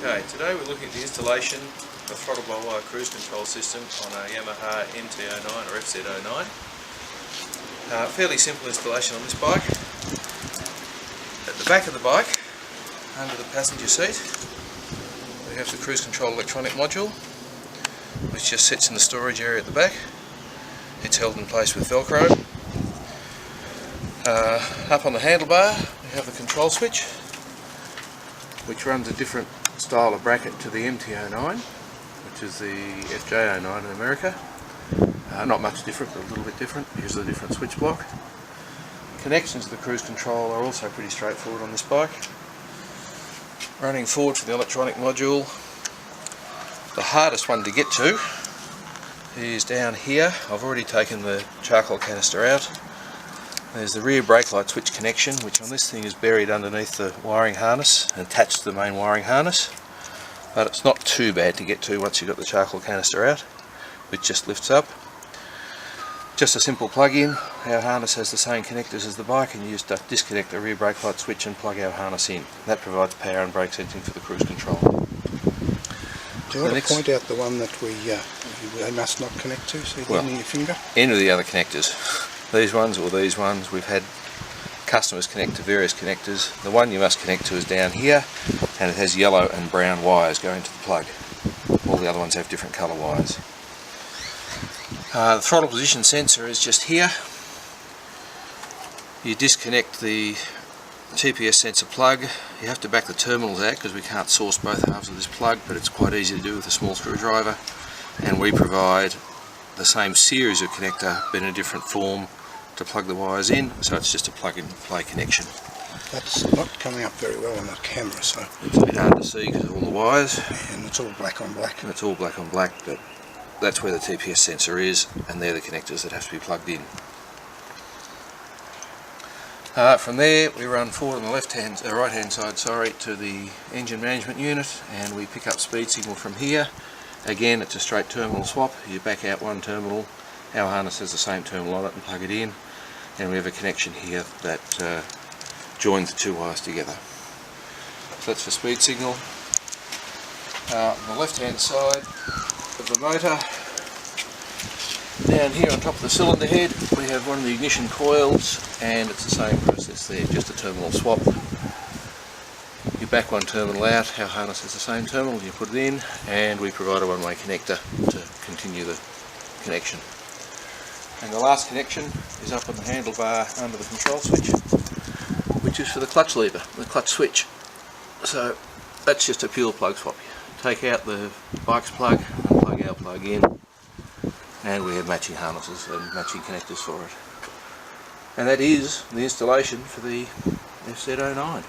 Okay, today we're looking at the installation of throttle-by-wire cruise control system on a Yamaha MT-09 or FZ-09. Fairly simple installation on this bike. At the back of the bike, under the passenger seat, we have the cruise control electronic module, which just sits in the storage area at the back. It's held in place with Velcro. Up on the handlebar we have the control switch, which runs a different style of bracket to the MT-09, which is the FJ-09 in America. Not much different, but a little bit different because of the different switch block. Connections to the cruise control are also pretty straightforward on this bike. Running forward for the electronic module, the hardest one to get to is down here. I've already taken the charcoal canister out. There's the rear brake light switch connection, which on this thing is buried underneath the wiring harness and attached to the main wiring harness, but it's not too bad to get to once you've got the charcoal canister out, which just lifts up. Just a simple plug-in. Our harness has the same connectors as the bike, and you just disconnect the rear brake light switch and plug our harness in. That provides power and brake sensing for the cruise control. Do you want to point out the one that we must not connect to, so you're using your finger? Any of the other connectors. These ones or these ones, we've had customers connect to various connectors. The one you must connect to is down here, and it has yellow and brown wires going to the plug. All the other ones have different colour wires. The throttle position sensor is just here. You disconnect the TPS sensor plug. You have to back the terminals out because we can't source both halves of this plug, but it's quite easy to do with a small screwdriver. And we provide the same series of connector but in a different form to plug the wires in, so it's just a plug-and-play connection. That's not coming up very well on the camera, so it's a bit hard to see because of all the wires. And it's all black on black. And it's all black on black, but that's where the TPS sensor is, and they're the connectors that have to be plugged in. From there we run forward on the right hand side to the engine management unit, and we pick up speed signal from here. Again, it's a straight terminal swap. You back out one terminal, our harness has the same terminal on it, and plug it in, and we have a connection here that joins the two wires together. So that's for speed signal. On the left hand side of the motor, down here on top of the cylinder head, we have one of the ignition coils, and it's the same process there, just a terminal swap. You back one terminal out, our harness has the same terminal, you put it in, and we provide a one-way connector to continue the connection. And the last connection is up on the handlebar under the control switch, which is for the clutch lever, the clutch switch. So that's just a pure plug swap. Take out the bike's plug and plug our plug in, and we have matching harnesses and matching connectors for it. And that is the installation for the FZ-09.